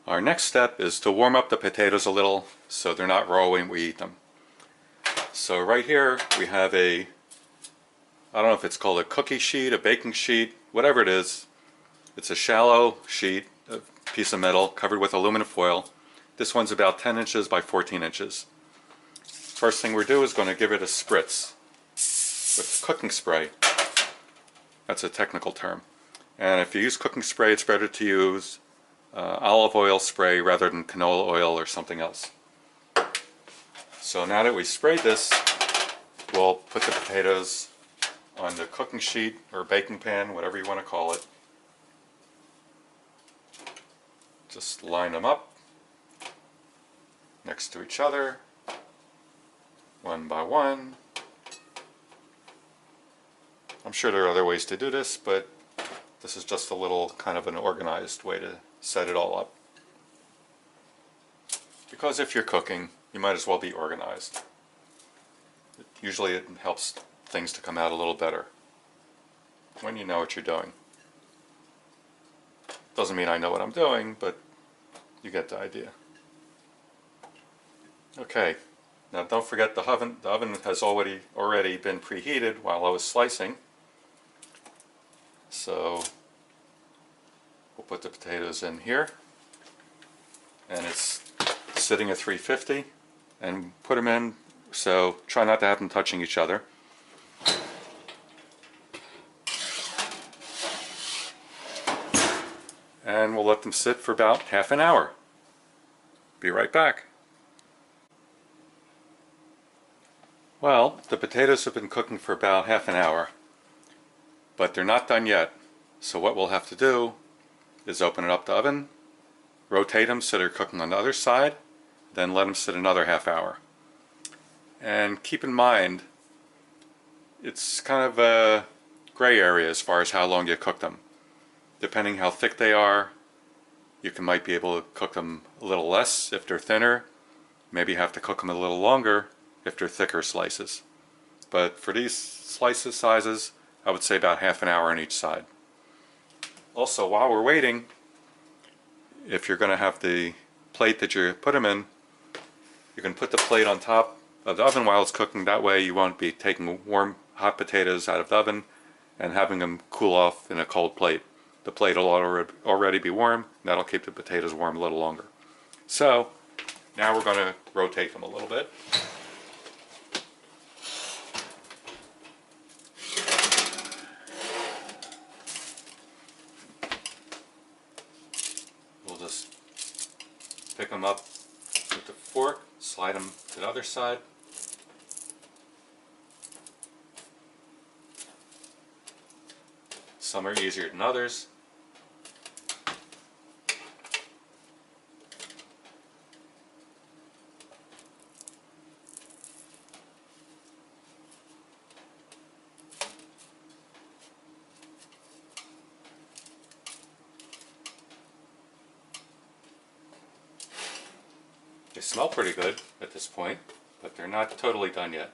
Our next step is to warm up the potatoes a little so they're not raw when we eat them. So right here we have I don't know if it's called a cookie sheet, a baking sheet, whatever it is. It's a shallow sheet, a piece of metal covered with aluminum foil. This one's about 10 inches by 14 inches. First thing we do is going to give it a spritz with cooking spray. That's a technical term. And if you use cooking spray, it's better to use olive oil spray rather than canola oil or something else. So now that we sprayed this, we'll put the potatoes on the cooking sheet or baking pan, whatever you want to call it. Just line them up next to each other, one by one. I'm sure there are other ways to do this, but this is just a little kind of an organized way to set it all up. Because if you're cooking, you might as well be organized. Usually it helps things to come out a little better when you know what you're doing. Doesn't mean I know what I'm doing, but you get the idea. Okay, now don't forget the oven. The oven has already been preheated while I was slicing. So we'll put the potatoes in here, and it's sitting at 350, and put them in, so try not to have them touching each other. And we'll let them sit for about half an hour. Be right back. Well, the potatoes have been cooking for about half an hour, but they're not done yet. So what we'll have to do is open it up the oven, rotate them so they're cooking on the other side, then let them sit another half hour. And keep in mind, it's kind of a gray area as far as how long you cook them. Depending how thick they are, you might be able to cook them a little less if they're thinner. Maybe have to cook them a little longer if they're thicker slices. But for these sizes, I would say about half an hour on each side. Also, while we're waiting, if you're going to have the plate that you put them in, you can put the plate on top of the oven while it's cooking. That way you won't be taking warm, hot potatoes out of the oven and having them cool off in a cold plate. The plate will already be warm. That'll keep the potatoes warm a little longer. So now we're going to rotate them a little bit. We'll just pick them up with the fork, slide them to the other side. Some are easier than others. They smell pretty good at this point, but they're not totally done yet.